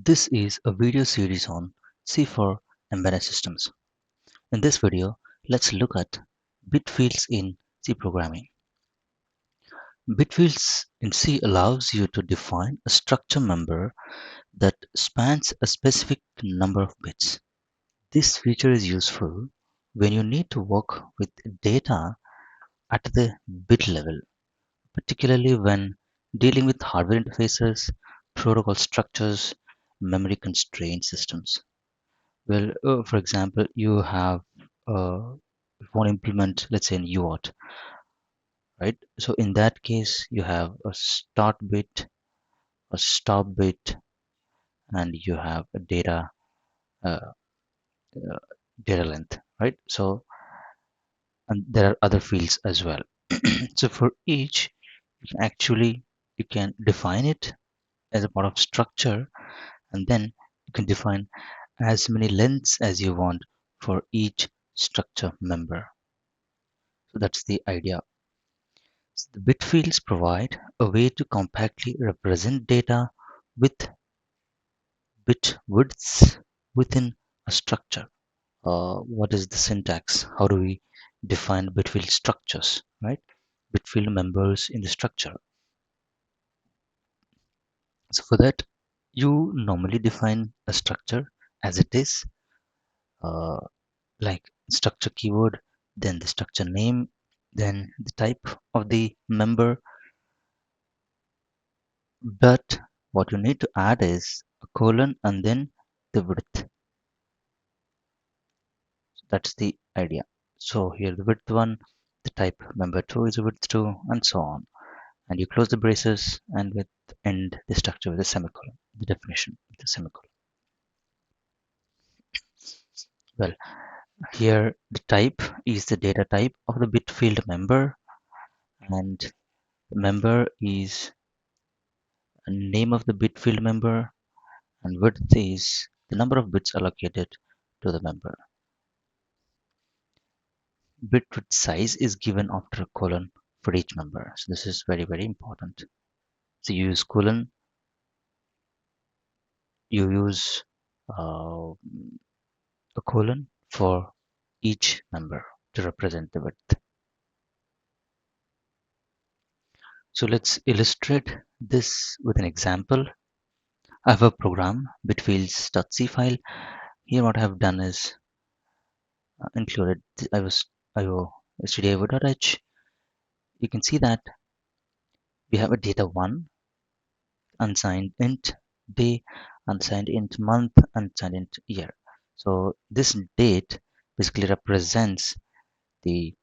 This is a video series on C for embedded systems. In this video, let's look at bitfields in C programming. Bitfields in C allows you to define a structure member that spans a specific number of bits. This feature is useful when you need to work with data at the bit level, particularly when dealing with hardware interfaces, protocol structures, memory constrained systems. Well, for example, you have if you want to implement, let's say, an UART, right? So in that case, you have a start bit, a stop bit, and you have a uh, uh, data length, right? So and there are other fields as well. So for each, you can define it as a part of structure, and then you can define as many lengths as you want for each structure member. So that's the idea. So the bit fields provide a way to compactly represent data with bit widths within a structure. What is the syntax? How do we define bit field structures, right? Bit field members in the structure. So for that, you normally define a structure as it is, uh, like structure keyword, then the structure name, then the type of the member. But what you need to add is a colon and then the width. That's the idea. So here the width one, the type member two is a width two, and so on. And you close the braces and with end the structure with a semicolon, the definition with a semicolon. Well, here the type is the data type of the bit field member, and the member is a name of the bit field member, and width is the number of bits allocated to the member. Bit width size is given after a colon for each member. So this is very, very important. So you use colon, you use a colon for each member to represent the width. So let's illustrate this with an example. I have a program, bitfields.c file. Here what I have done is included IO stdio.h. You can see that we have a data 1, unsigned int day, unsigned int month, unsigned int year. So this date basically represents the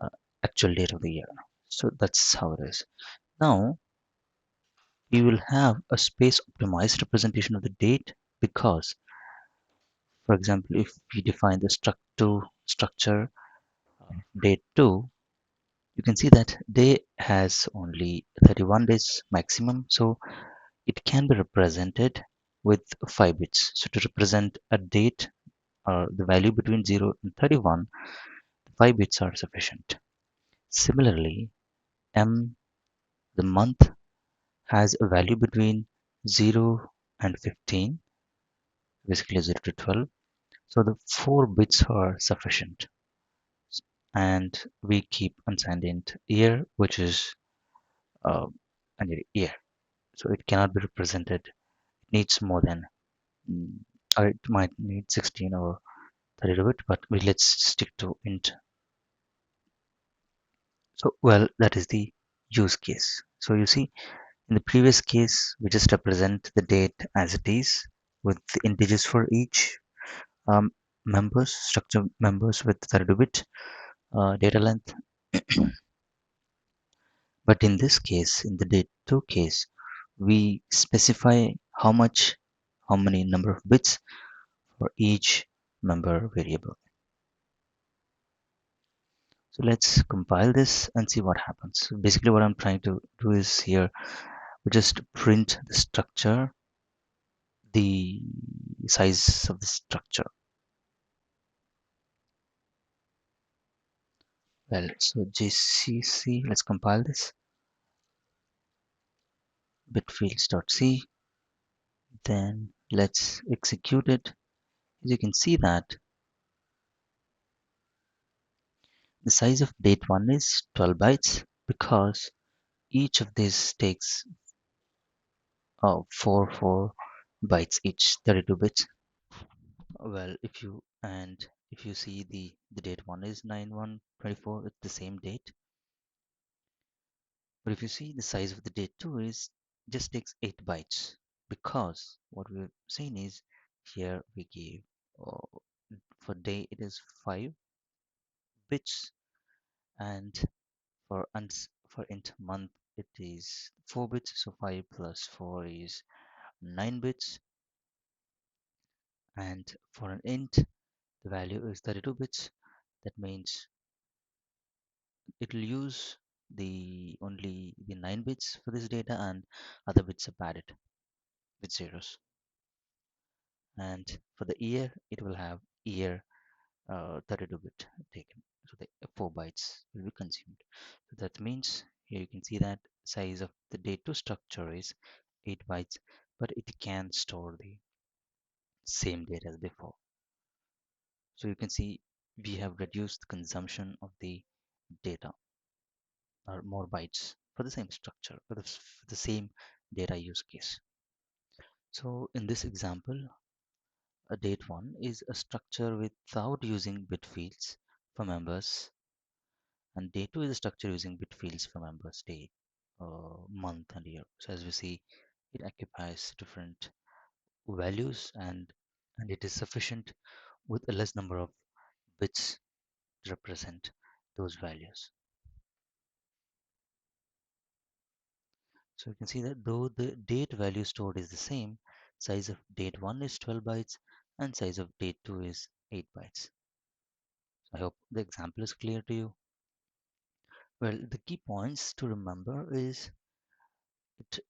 uh, actual date of the year. So that's how it is. Now we will have a space optimized representation of the date because, for example, if we define the structure date 2, you can see that day has only 31 days maximum. So it can be represented with 5 bits. So to represent a date or the value between 0 and 31, 5 bits are sufficient. Similarly, M, the month, has a value between 0 and 15, basically 0 to 12. So the 4 bits are sufficient. And we keep unsigned int year, which is uh, a year. So it cannot be represented. It needs more than, mm, or it might need 16 or 32 bit, but let's stick to int. So, well, that is the use case. So you see, in the previous case, we just represent the date as it is with the integers for each um, members, structure members with 32 bit data length. But in this case, in the date2 case, we specify how many number of bits for each member variable. So let's compile this and see what happens. So basically what I'm trying to do is here, we just print the structure, the size of the structure. Well, so gcc, let's compile this. Bitfields.c, Then let's execute it. As you can see that the size of date 1 is 12 bytes because each of these takes 4 bytes each, 32 bits. Well, if you see the date 1 is 9/1/24, it's the same date. But if you see the size of the date 2 is just takes 8 bytes because what we're saying is here we give uh, for day it is 5 bits, and for int month it is 4 bits, so 5 plus 4 is 9 bits, and for an int the value is 32 bits. That means it will use the only the 9 bits for this data, and other bits are padded with zeros. And for the year it will have year 32 bit taken, so the 4 bytes will be consumed. So that means here you can see that size of the data structure is 8 bytes, but it can store the same data as before. So you can see we have reduced the consumption of the data, or more bytes for the same structure, for the same data use case. So in this example, a date 1 is a structure without using bit fields for members, and day 2 is a structure using bit fields for members, day, month, and year. So as we see, it occupies different values, and it is sufficient with a less number of bits to represent those values. So you can see that though the date value stored is the same, size of date 1 is 12 bytes and size of date 2 is 8 bytes. So I hope the example is clear to you. Well, the key points to remember is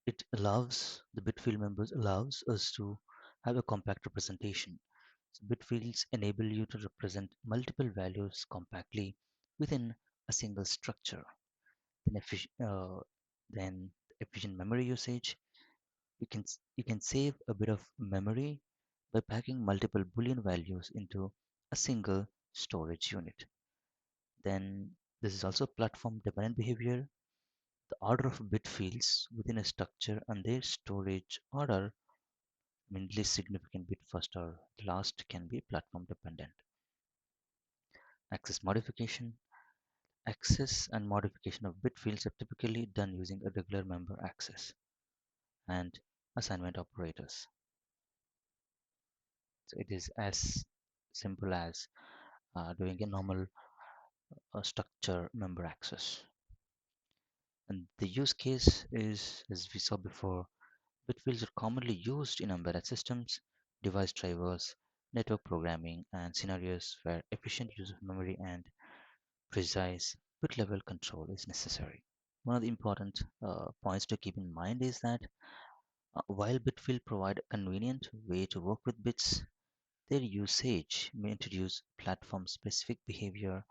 it allows the bit field members allows us to have a compact representation. So bit fields enable you to represent multiple values compactly within a single structure. Then, then efficient memory usage. You can save a bit of memory by packing multiple Boolean values into a single storage unit. Then this is also platform dependent behavior. The order of bit fields within a structure and their storage order, I mean least significant bit first or last, can be platform dependent. Access modification. Access and modification of bit fields are typically done using a regular member access and assignment operators. So it is as simple as doing a normal structure member access. And the use case is, as we saw before, bitfields are commonly used in embedded systems, device drivers, network programming, and scenarios where efficient use of memory and precise bit level control is necessary. One of the important points to keep in mind is that while bitfields provide a convenient way to work with bits, their usage may introduce platform-specific behavior.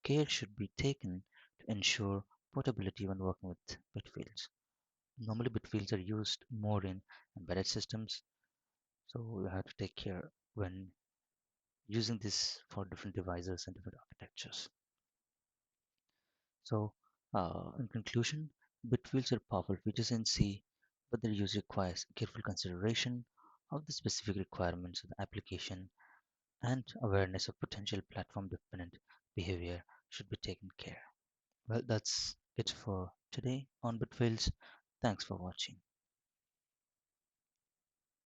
Care should be taken to ensure portability when working with bitfields. Normally, bitfields are used more in embedded systems, so you have to take care when using this for different devices and different architectures. So, in conclusion, bitfields are powerful features in C, but their use requires careful consideration of the specific requirements of the application, and awareness of potential platform dependent behavior should be taken care. Well, that's it for today on bitfields. Thanks for watching.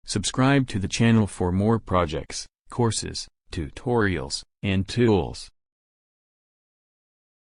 Subscribe to the channel for more projects, courses, tutorials, and tools.